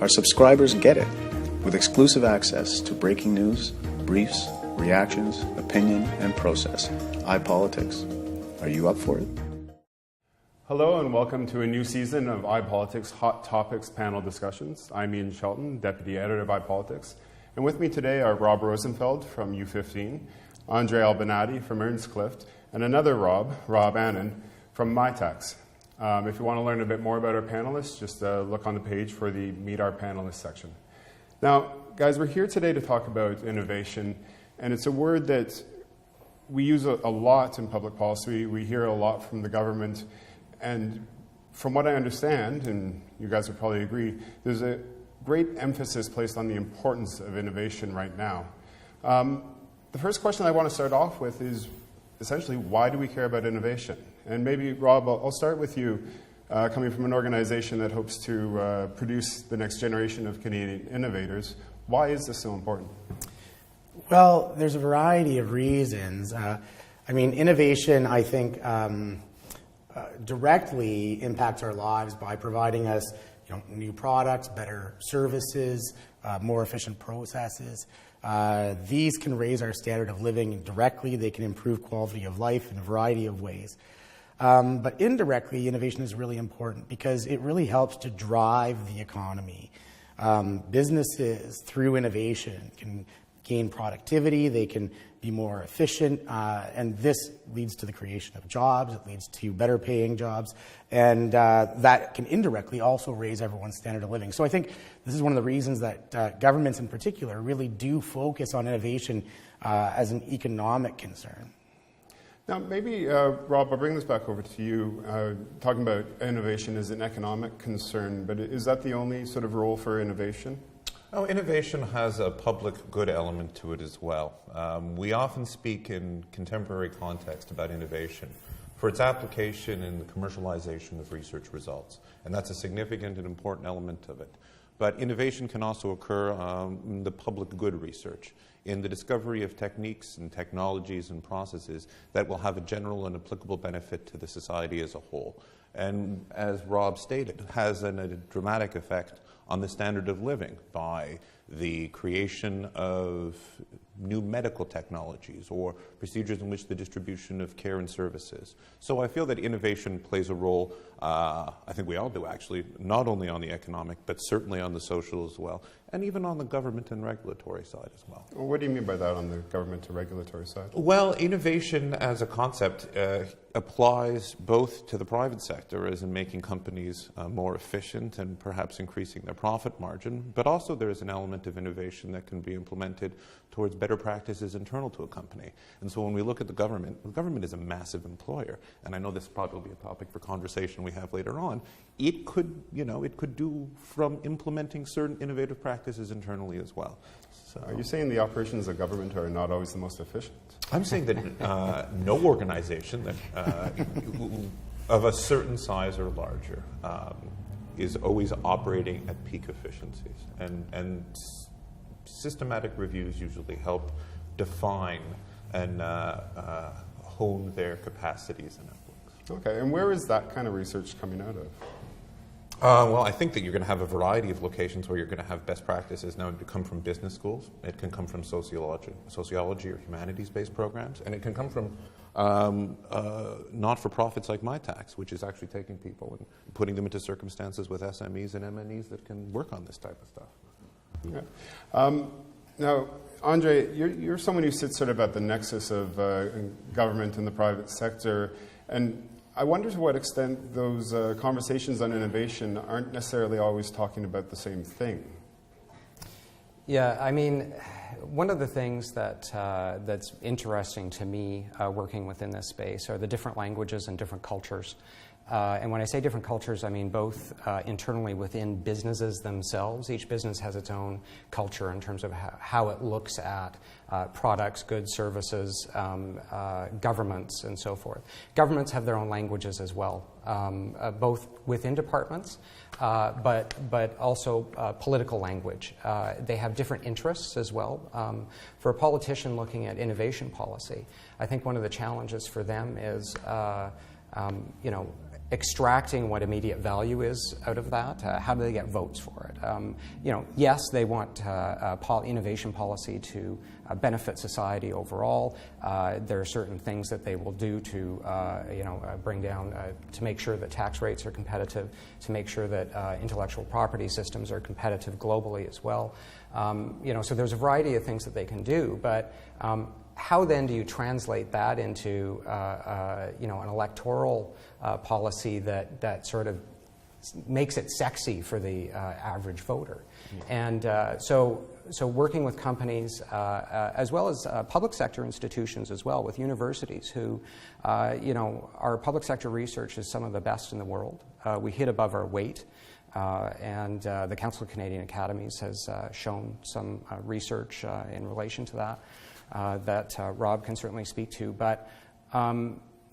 Our subscribers get it, with exclusive access to breaking news, briefs, reactions, opinion, and process. iPolitics. Are you up for it? Hello and welcome to a new season of iPolitics Hot Topics panel discussions. I'm Shelton, Deputy Editor of iPolitics. And with me today are Rob Rosenfeld from U15, Andre Albinati from Earnscliffe, and another Rob Annan from Mitacs. If you want to learn a bit more about our panelists, just look on the page for the Meet Our Panelists section. Now, guys, we're here today to talk about innovation, and it's a word that we use a lot in public policy. We hear a lot from the government, and from what I understand, and you guys would probably agree, there's a great emphasis placed on the importance of innovation right now. The first question I want to start off with is essentially, why do we care about innovation? And maybe, Rob, I'll start with you, coming from an organization that hopes to produce the next generation of Canadian innovators. Why is this so important? Well, there's a variety of reasons. Innovation, I think, directly impacts our lives by providing us new products, better services, more efficient processes. These can raise our standard of living directly. They can improve quality of life in a variety of ways. But indirectly, innovation is really important because it really helps to drive the economy. Businesses, through innovation, can gain productivity, they can be more efficient, and this leads to the creation of jobs, it leads to better paying jobs, and that can indirectly also raise everyone's standard of living. So I think this is one of the reasons that governments in particular really do focus on innovation as an economic concern. Now, maybe, Rob, I'll bring this back over to you, talking about innovation as an economic concern, but is that the only sort of role for innovation? Oh, innovation has a public good element to it as well. We often speak in contemporary context about innovation for its application in the commercialization of research results, and that's a significant and important element of it. But innovation can also occur in the public good research, in the discovery of techniques and technologies and processes that will have a general and applicable benefit to the society as a whole. And as Rob stated, has a dramatic effect on the standard of living by the creation of new medical technologies or procedures in which the distribution of care and services. So I feel that innovation plays a role, I think we all do actually, not only on the economic, but certainly on the social as well, and even on the government and regulatory side as well. Well, what do you mean by that on the government and regulatory side? Well, innovation as a concept applies both to the private sector, as in making companies more efficient and perhaps increasing their profit margin, but also there is an element of innovation that can be implemented towards better practices internal to a company. And so when we look at the government is a massive employer, and I know this probably will be a topic for conversation we have later on. It could do from implementing certain innovative practices internally as well. So, are you saying the operations of government are not always the most efficient? I'm saying that no organization that of a certain size or larger is always operating at peak efficiencies, and systematic reviews usually help define and hone their capacities and outlooks. Okay, and where is that kind of research coming out of? Well, I think that you're going to have a variety of locations where you're going to have best practices. Now, it can come from business schools, it can come from sociology or humanities-based programs, and it can come from not-for-profits like Mitacs, which is actually taking people and putting them into circumstances with SMEs and MNEs that can work on this type of stuff. Okay. Now, Andre, you're someone who sits sort of at the nexus of government and the private sector, and I wonder to what extent those conversations on innovation aren't necessarily always talking about the same thing. Yeah, I mean, one of the things that's interesting to me working within this space are the different languages and different cultures. And when I say different cultures, I mean both internally within businesses themselves. Each business has its own culture in terms of how it looks at products, goods, services, governments, and so forth. Governments have their own languages as well, both within departments, but also political language. They have different interests as well. For a politician looking at innovation policy, I think one of the challenges for them is, extracting what immediate value is out of that. How do they get votes for it? Yes, they want innovation policy to benefit society overall. There are certain things that they will do to, bring down, to make sure that tax rates are competitive, to make sure that intellectual property systems are competitive globally as well. So there's a variety of things that they can do, but how then do you translate that into an electoral policy that sort of makes it sexy for the average voter? And so working with companies as well as public sector institutions as well, with universities who, our public sector research is some of the best in the world. We hit above our weight. And the Council of Canadian Academies has shown some research in relation to that. That Rob can certainly speak to. But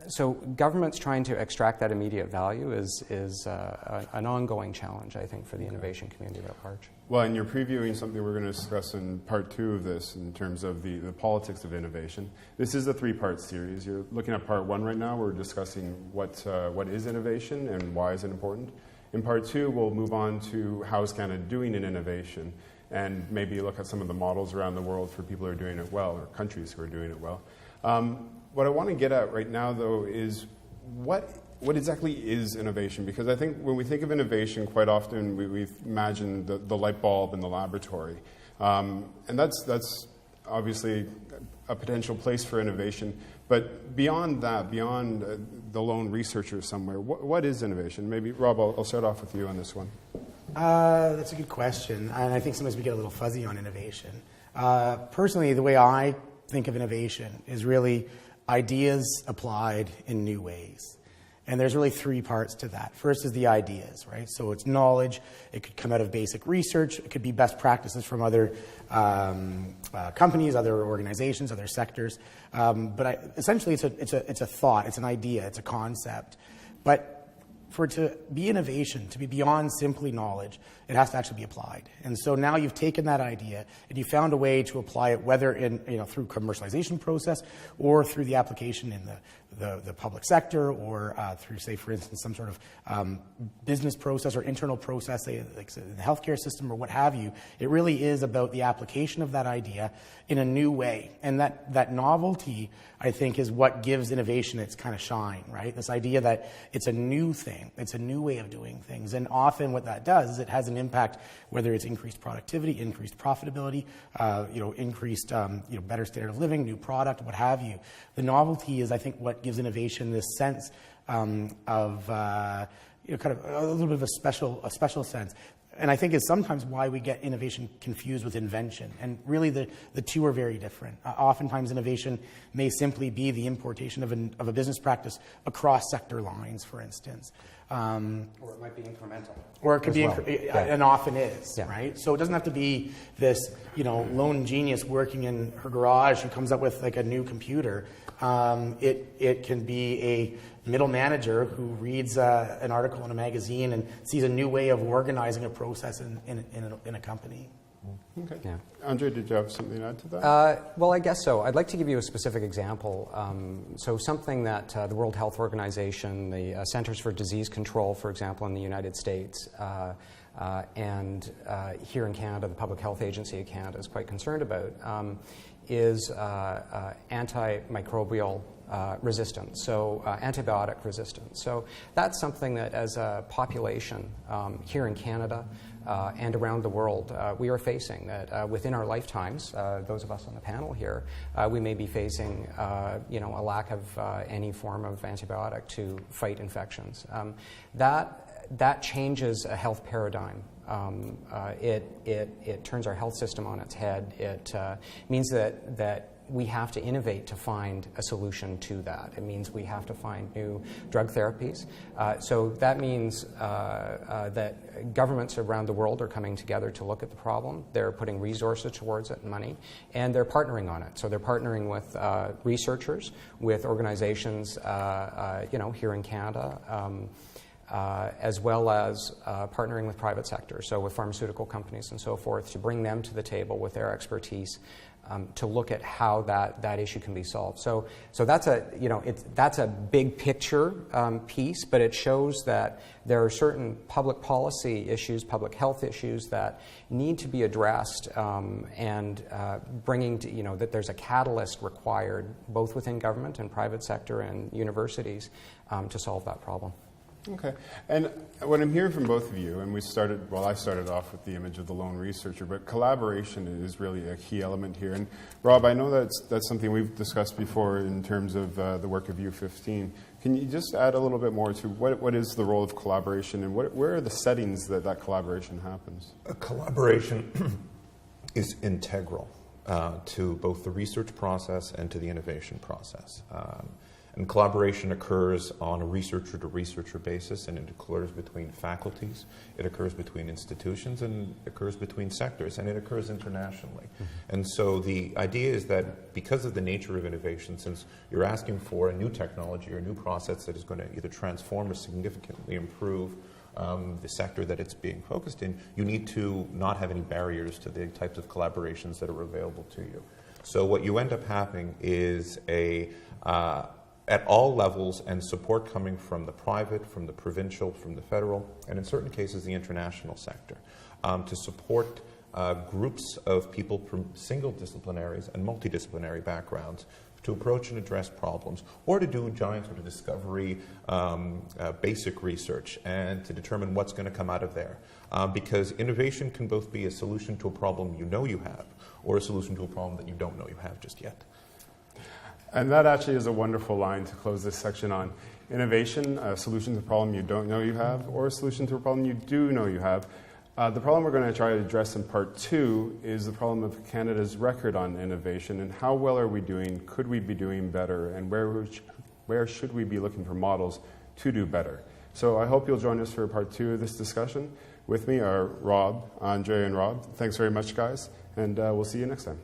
so governments trying to extract that immediate value is an ongoing challenge, I think, for the innovation community at large. Well, and you're previewing something we're going to discuss in part 2 of this in terms of the politics of innovation. This is a 3-part series. You're looking at part 1 right now. We're discussing what is innovation and why is it important. In part 2, we'll move on to how is Canada doing in innovation, and maybe look at some of the models around the world for people who are doing it well, or countries who are doing it well. What I want to get at right now, though, is what exactly is innovation? Because I think when we think of innovation, quite often we imagine the light bulb in the laboratory. And that's obviously a potential place for innovation. But beyond that, beyond the lone researcher somewhere, what is innovation? Maybe, Rob, I'll start off with you on this one. That's a good question, and I think sometimes we get a little fuzzy on innovation. Personally, the way I think of innovation is really ideas applied in new ways. And there's really 3 parts to that. First is the ideas, right? So it's knowledge. It could come out of basic research. It could be best practices from other companies, other organizations, other sectors. But essentially, it's a thought. It's an idea. It's a concept. But for it to be innovation, to be beyond simply knowledge, it has to actually be applied. And so now you've taken that idea and you found a way to apply it, whether through commercialization process or through the application in the public sector, or through, say, for instance, some sort of business process or internal process, say, like in the healthcare system or what have you. It really is about the application of that idea in a new way. And that novelty, I think, is what gives innovation its kind of shine, right? This idea that it's a new thing, it's a new way of doing things. And often what that does is it has an impact, whether it's increased productivity, increased profitability, increased, better standard of living, new product, what have you. The novelty is, I think, what gives innovation this sense of kind of a little bit of a special sense. And I think is sometimes why we get innovation confused with invention. And really the two are very different. Oftentimes innovation may simply be the importation of a business practice across sector lines, for instance. Or it might be incremental. Or it could be, and often is, Yeah. right? So it doesn't have to be this, lone genius working in her garage who comes up with like a new computer. It can be a middle manager who reads an article in a magazine and sees a new way of organizing a process in a company. Okay. Yeah. Andre, did you have something to add to that? Well, I guess so. I'd like to give you a specific example. So something that the World Health Organization, the Centers for Disease Control, for example, in the United States, and here in Canada, the Public Health Agency of Canada is quite concerned about, is antimicrobial resistance, so antibiotic resistance. So that's something that as a population here in Canada and around the world, we are facing that within our lifetimes, those of us on the panel here, we may be facing a lack of any form of antibiotic to fight infections. That changes a health paradigm. It turns our health system on its head. It means that we have to innovate to find a solution to that. It means we have to find new drug therapies. So that means that governments around the world are coming together to look at the problem. They're putting resources towards it and money, and they're partnering on it. So they're partnering with researchers, with organizations, here in Canada, as well as partnering with private sector, so with pharmaceutical companies and so forth, to bring them to the table with their expertise to look at how that issue can be solved. So that's that's a big picture piece, but it shows that there are certain public policy issues, public health issues that need to be addressed, and bringing to, that there's a catalyst required both within government and private sector and universities to solve that problem. Okay. And what I'm hearing from both of you, and I started off with the image of the lone researcher, but collaboration is really a key element here. And Rob, I know that's something we've discussed before in terms of the work of U15. Can you just add a little bit more to what is the role of collaboration, and where are the settings that collaboration happens? Collaboration is integral to both the research process and to the innovation process. And collaboration occurs on a researcher-to-researcher basis, and it occurs between faculties, it occurs between institutions, and it occurs between sectors, and it occurs internationally. Mm-hmm. And so the idea is that because of the nature of innovation, since you're asking for a new technology or a new process that is going to either transform or significantly improve the sector that it's being focused in, you need to not have any barriers to the types of collaborations that are available to you. So what you end up having is at all levels, and support coming from the private, from the provincial, from the federal, and in certain cases the international sector, to support groups of people from single disciplinaries and multidisciplinary backgrounds to approach and address problems, or to do giant sort of discovery basic research and to determine what's going to come out of there. Because innovation can both be a solution to a problem you know you have, or a solution to a problem that you don't know you have just yet. And that actually is a wonderful line to close this section on. Innovation, a solution to a problem you don't know you have, or a solution to a problem you do know you have. The problem we're going to try to address in part 2 is the problem of Canada's record on innovation, and how well are we doing, could we be doing better, and where should we be looking for models to do better. So I hope you'll join us for part 2 of this discussion. With me are Rob, Andre, and Rob. Thanks very much, guys, and we'll see you next time.